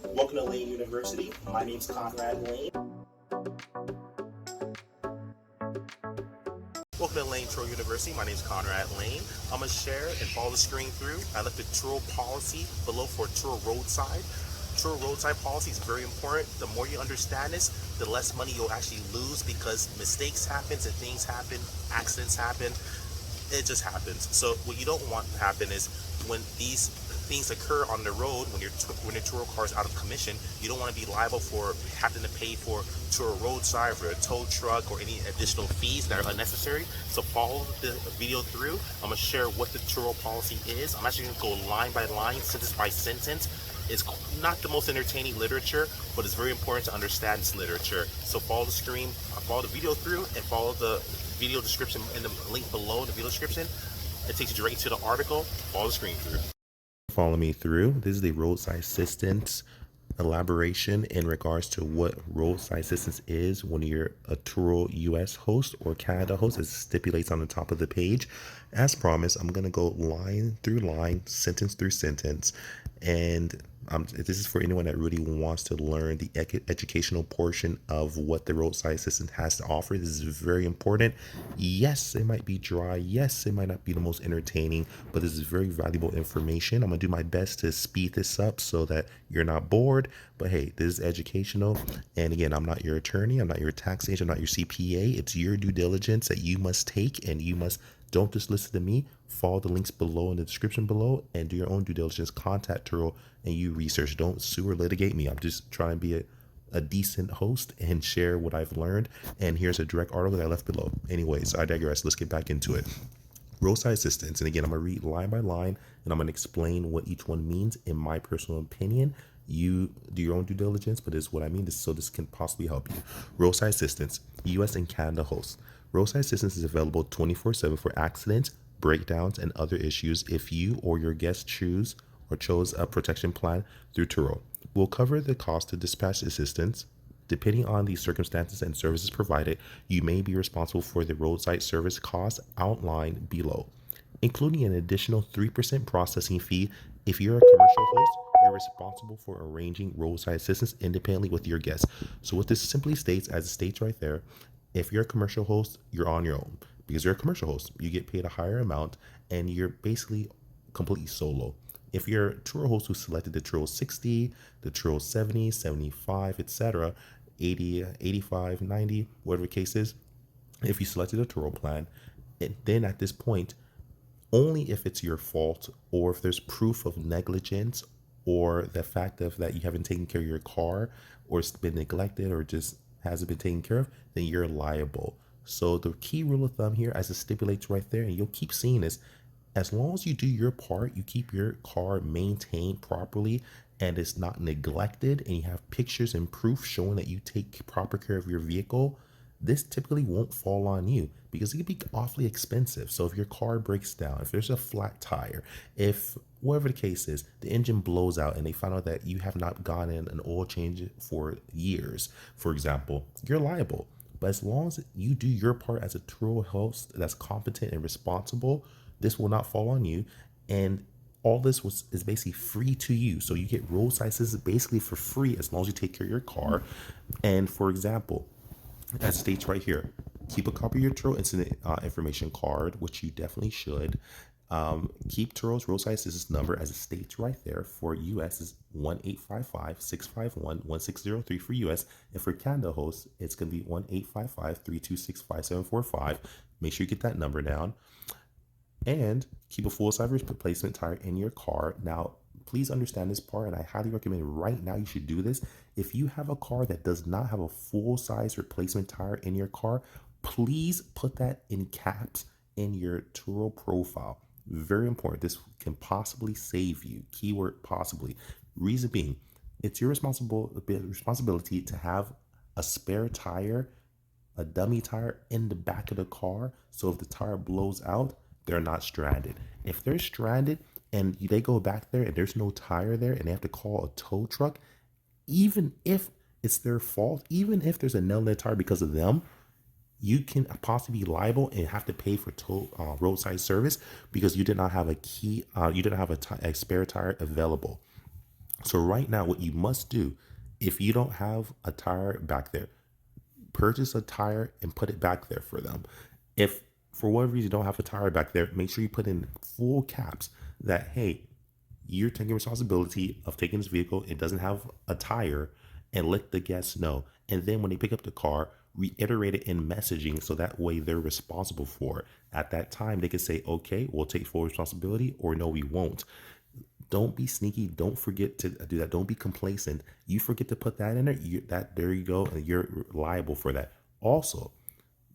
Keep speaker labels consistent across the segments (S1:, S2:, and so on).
S1: Welcome to Layn University. My name is Conrad Layn. Welcome to Turo University. My name is Conrad Layn. I'm going to share and follow the screen through. I left the Turo policy below for Turo Roadside. Turo Roadside policy is very important. The more you understand this, the less money you'll actually lose, because mistakes happen and things happen, accidents happen. It just happens. So what you don't want to happen is when these things occur on the road, when your Turo car is out of commission, you don't want to be liable for having to pay for Turo Roadside, for a tow truck, or any additional fees that are unnecessary. So follow the video through. I'm going to share what the Turo policy is. I'm actually going to go line by line, sentence by sentence. It's not the most entertaining literature, but it's very important to understand this literature. So follow the screen, follow the video through, and follow the video description in the link below in the video description. It takes you directly to the article. Follow the screen through. Follow me through. This is the roadside assistance elaboration in regards to what roadside assistance is when you're a Turo US host or Canada host. It stipulates on the top of the page. As promised, I'm going to go line through line, sentence through sentence, and this is for anyone that really wants to learn the educational portion of what the roadside assistant has to offer. This is very important. Yes, it might be dry. Yes, it might not be the most entertaining, but this is very valuable information. I'm going to do my best to speed this up so that you're not bored. But hey, this is educational. And again, I'm not your attorney. I'm not your tax agent. I'm not your CPA. It's your due diligence that you must take, and you must don't just listen to me. Follow the links below in the description below and do your own due diligence. Contact Turo and you research. Don't sue or litigate me. I'm just trying to be a decent host and share what I've learned. And here's a direct article that I left below. Anyways, I digress. Let's get back into it. Roadside assistance. And again, I'm going to read line by line and I'm going to explain what each one means in my personal opinion. You do your own due diligence, but this is what I mean. So this can possibly help you. Roadside assistance, US and Canada hosts. Roadside assistance is available 24/7 for accidents, breakdowns, and other issues if you or your guests chose a protection plan through Turo. We'll cover the cost to dispatch assistance. Depending on the circumstances and services provided, you may be responsible for the roadside service costs outlined below, including an additional 3% processing fee. If you're a commercial host, you're responsible for arranging roadside assistance independently with your guests. So what this simply states, as it states right there, if you're a commercial host, you're on your own. Because you're a commercial host, you get paid a higher amount and you're basically completely solo. If you're a Turo host who selected the Turo 60, the Turo 70, 75, etc., 80, 85, 90, whatever the case is, if you selected a Turo plan, then at this point, only if it's your fault or if there's proof of negligence or the fact that you haven't taken care of your car or it's been neglected or just hasn't been taken care of, then you're liable. So the key rule of thumb here, as it stipulates right there, and you'll keep seeing this, as long as you do your part, you keep your car maintained properly and it's not neglected, and you have pictures and proof showing that you take proper care of your vehicle, this typically won't fall on you because it can be awfully expensive. So if your car breaks down, if there's a flat tire, if whatever the case is, the engine blows out and they find out that you have not gotten an oil change for years, for example, you're liable. But as long as you do your part as a Turo host that's competent and responsible, this will not fall on you. And all this is basically free to you. So you get roadside assistance basically for free as long as you take care of your car. And for example, as it states right here, keep a copy of your Turo incident information card, which you definitely should. Keep Turo's roadside assistance number, as it states right there. For US is 1-855-651-1603 for US, and for Canada hosts it's going to be 1-855-326-5745. Make sure you get that number down, and keep a full size replacement tire in your car. Now please understand this part, and I highly recommend right now you should do this. If you have a car that does not have a full size replacement tire in your car, please put that in caps in your Turo profile. Very important. This can possibly save you. Keyword possibly. Reason being, it's your responsibility to have a spare tire, a dummy tire in the back of the car. So if the tire blows out, they're not stranded. If they're stranded and they go back there and there's no tire there and they have to call a tow truck, even if it's their fault, even if there's a nail in their tire because of them, you can possibly be liable and have to pay for roadside service because you did not have a spare tire available. So right now, what you must do, if you don't have a tire back there, purchase a tire and put it back there for them. If for whatever reason you don't have a tire back there, make sure you put in full caps that, hey, you're taking responsibility of taking this vehicle. It doesn't have a tire, and let the guests know. And then when they pick up the car, reiterate it in messaging so that way they're responsible for it. At that time, they can say, okay, we'll take full responsibility, or no, we won't. Don't be sneaky. Don't forget to do that. Don't be complacent. You forget to put that in there. There you go, and you're liable for that. Also,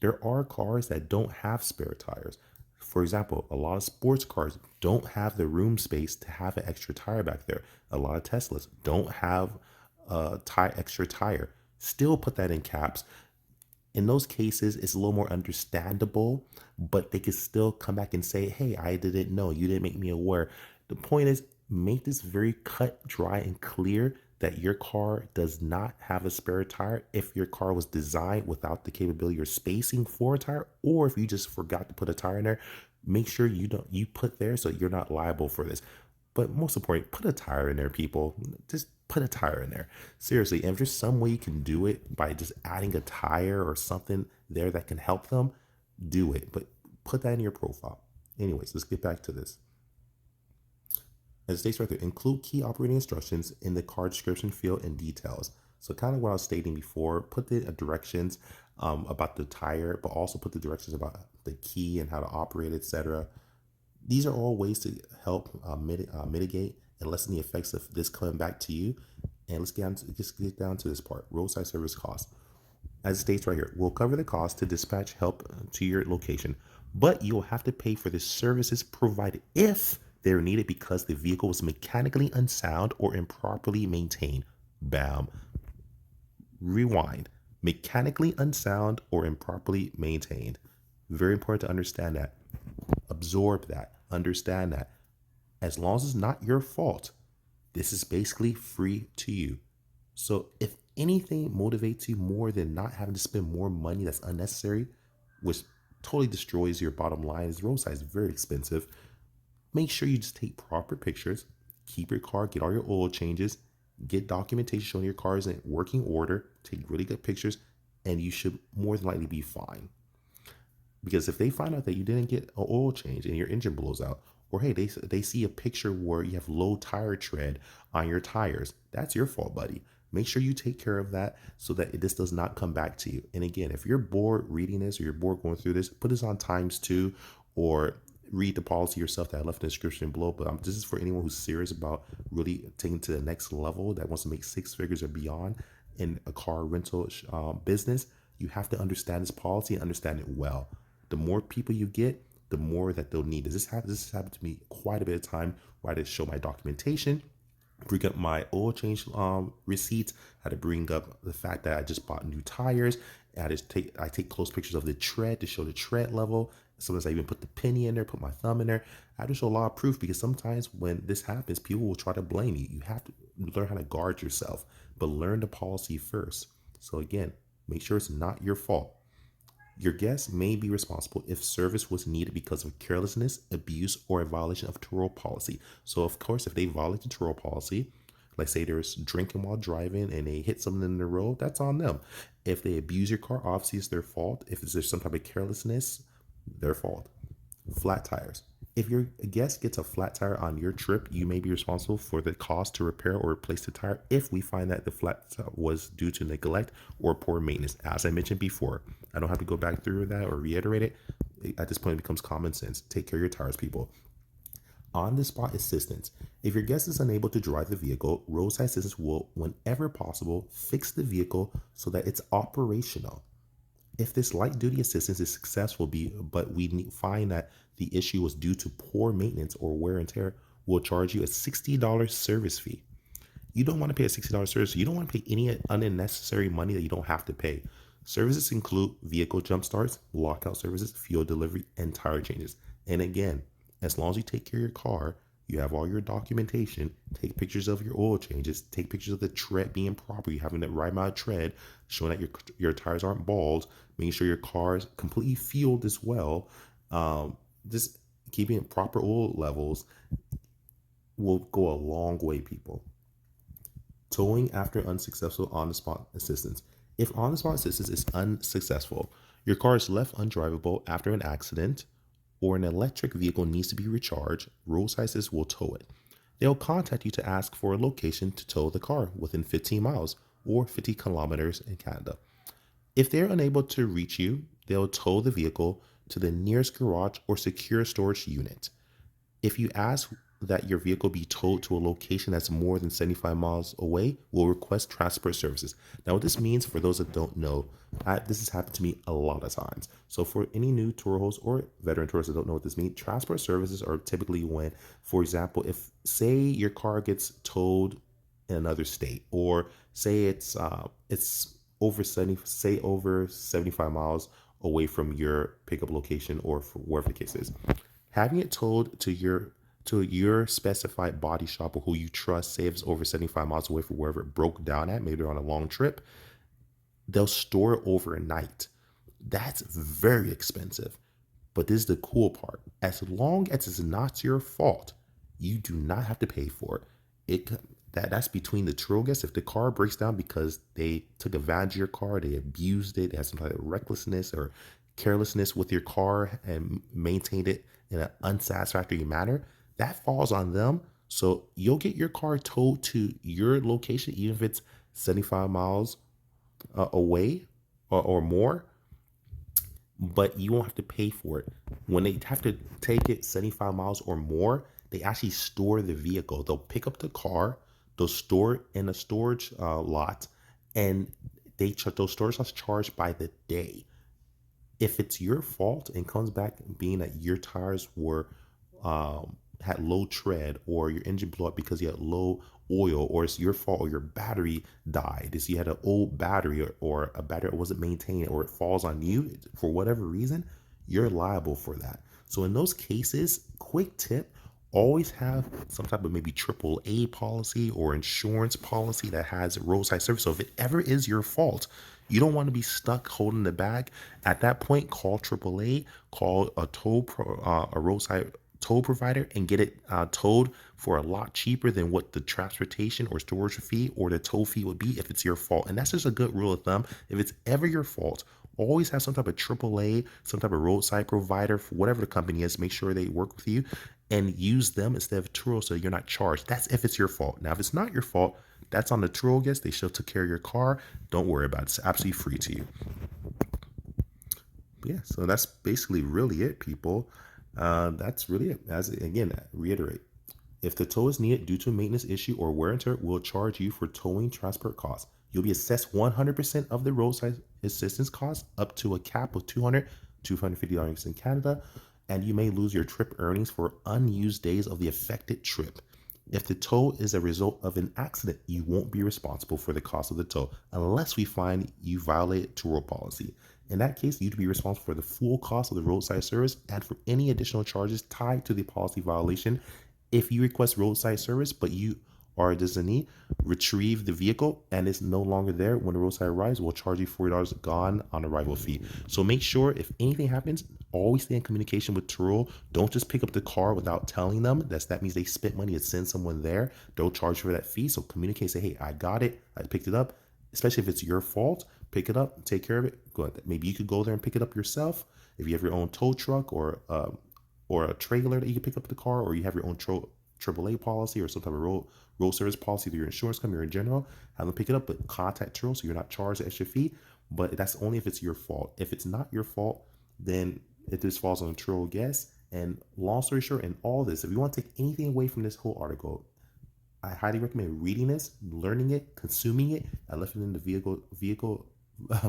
S1: there are cars that don't have spare tires. For example, a lot of sports cars don't have the room space to have an extra tire back there. A lot of Teslas don't have a extra tire. Still put that in caps. In those cases, it's a little more understandable, but they could still come back and say, hey, I didn't know. You didn't make me aware. The point is, make this very cut, dry, and clear that your car does not have a spare tire if your car was designed without the capability or spacing for a tire, or if you just forgot to put a tire in there. Make sure you put there so you're not liable for this. But most important, put a tire in there, people. Just put a tire in there. Seriously, if there's some way you can do it by just adding a tire or something there that can help them, do it. But put that in your profile. Anyways, let's get back to this. As it states right there, include key operating instructions in the car description field and details. So kind of what I was stating before, put the directions about the tire, but also put the directions about the key and how to operate, etc. These are all ways to help mitigate and lessen the effects of this coming back to you. And let's get down to this part: roadside service costs. As it states right here, we'll cover the cost to dispatch help to your location, but you'll have to pay for the services provided if they're needed because the vehicle was mechanically unsound or improperly maintained. Bam. Rewind. Mechanically unsound or improperly maintained. Very important to understand that. Absorb that. Understand that. As long as it's not your fault, this is basically free to you. So if anything motivates you more than not having to spend more money that's unnecessary, which totally destroys your bottom line, is roadside is very expensive. Make sure you just take proper pictures, keep your car, get all your oil changes, get documentation showing your car is in working order, take really good pictures, and you should more than likely be fine. Because if they find out that you didn't get an oil change and your engine blows out, or hey, they see a picture where you have low tire tread on your tires, that's your fault, buddy. Make sure you take care of that so that this does not come back to you. And again, if you're bored reading this or you're bored going through this, put this on times 2 or read the policy yourself that I left in the description below. But this is for anyone who's serious about really taking it to the next level, that wants to make 6 figures or beyond in a car rental business. You have to understand this policy and understand it well. The more people you get, the more that they'll need. This has happened to me quite a bit of time where I had to show my documentation, bring up my oil change receipts. I had to bring up the fact that I just bought new tires. I take close pictures of the tread to show the tread level. Sometimes I even put the penny in there, put my thumb in there. I have to show a lot of proof because sometimes when this happens, people will try to blame you. You have to learn how to guard yourself, but learn the policy first. So again, make sure it's not your fault. Your guest may be responsible if service was needed because of carelessness, abuse, or a violation of Turo policy. So, of course, if they violate the Turo policy, like say there's drinking while driving and they hit something in the road, that's on them. If they abuse your car, obviously it's their fault. If there's some type of carelessness, their fault. Flat tires. If your guest gets a flat tire on your trip, you may be responsible for the cost to repair or replace the tire if we find that the flat was due to neglect or poor maintenance. As I mentioned before, I don't have to go back through that or reiterate it. At this point, it becomes common sense. Take care of your tires, people. On the spot assistance. If your guest is unable to drive the vehicle, roadside assistance will, whenever possible, fix the vehicle so that it's operational. If this light duty assistance is successful, but we find that the issue was due to poor maintenance or wear and tear, we'll charge you a $60 service fee. You don't want to pay a $60 service fee. You don't want to pay any unnecessary money that you don't have to pay. Services include vehicle jump starts, lockout services, fuel delivery, and tire changes. And again, as long as you take care of your car, you have all your documentation, take pictures of your oil changes, take pictures of the tread being proper, you having the right amount of tread, showing that your tires aren't bald, making sure your car is completely fueled as well. Just keeping proper oil levels will go a long way, people.
S2: Towing after unsuccessful on-the-spot assistance. If on-the-spot assistance is unsuccessful, your car is left undrivable after an accident, or an electric vehicle needs to be recharged, roadside assistance will tow it. They'll contact you to ask for a location to tow the car within 15 miles or 50 kilometers in Canada. If they're unable to reach you, they'll tow the vehicle to the nearest garage or secure storage unit. If you ask that your vehicle be towed to a location that's more than 75 miles away, we'll request transport services. Now, what this means for those that don't know, this has happened to me a lot of times. So, for any new tour hosts or veteran tourists that don't know what this means, transport services are typically when, for example, if say your car gets towed in another state, or say it's over 70, say over 75 miles away from your pickup location or wherever the case is, having it towed to your specified body shop or who you trust, say if it's over 75 miles away from wherever it broke down at, maybe they're on a long trip, they'll store it overnight. That's very expensive. But this is the cool part. As long as it's not your fault, you do not have to pay for it. That's between the Turo guests. If the car breaks down because they took advantage of your car, they abused it, they had some type of recklessness or carelessness with your car and maintained it in an unsatisfactory manner, that falls on them. So you'll get your car towed to your location, even if it's 75 miles away or more, but you won't have to pay for it. When they have to take it 75 miles or more, they actually store the vehicle. They'll pick up the car, they'll store it in a storage lot, and those storage lots charged by the day. If it's your fault and comes back being that your tires were had low tread, or your engine blew up because you had low oil, or it's your fault, or your battery died, is you had an old battery, or a battery that wasn't maintained, or it falls on you for whatever reason, you're liable for that. So in those cases, quick tip, always have some type of maybe AAA policy or insurance policy that has roadside service. So if it ever is your fault, you don't want to be stuck holding the bag. At that point, call AAA, call a roadside tow provider, and get it towed for a lot cheaper than what the transportation or storage fee or the tow fee would be if it's your fault. And that's just a good rule of thumb. If it's ever your fault, always have some type of AAA, some type of roadside provider, for whatever the company is. Make sure they work with you and use them instead of Turo so you're not charged. That's if it's your fault. Now, if it's not your fault, that's on the Turo guest. They still took care of your car. Don't worry about it. It's absolutely free to you. But yeah, so that's basically really it, people. That's really it. As again, reiterate, if the tow is needed due to a maintenance issue or wear and tear, we'll charge you for towing transport costs. You'll be assessed 100% of the roadside assistance costs up to a cap of $250 in Canada, and you may lose your trip earnings for unused days of the affected trip. If the tow is a result of an accident, you won't be responsible for the cost of the tow unless we find you violated Turo policy. In that case, you'd be responsible for the full cost of the roadside service and for any additional charges tied to the policy violation. If you request roadside service, but you are a designee, retrieve the vehicle and it's no longer there when the roadside arrives, we'll charge you $40 gone on arrival fee. So make sure if anything happens, always stay in communication with Turo. Don't just pick up the car without telling them. That means they spent money to send someone there. They'll charge you for that fee. So communicate, say, hey, I got it. I picked it up. Especially if it's your fault, pick it up, take care of it. Go ahead. Maybe you could go there and pick it up yourself. If you have your own tow truck or a trailer that you can pick up the car, or you have your own AAA policy or some type of road service policy through your insurance company or in general, have them pick it up, but contact Turo so you're not charged the extra fee. But that's only if it's your fault. If it's not your fault, then it just falls on Turo guests. And long story short, in all this, if you want to take anything away from this whole article, I highly recommend reading this, learning it, consuming it. I left it in the vehicle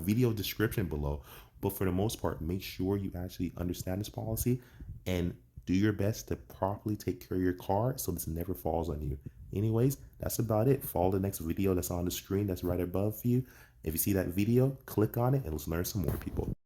S2: video description below. But for the most part, make sure you actually understand this policy and do your best to properly take care of your car so this never falls on you. Anyways, that's about it. Follow the next video that's on the screen that's right above you. If you see that video, click on it and let's learn some more, people.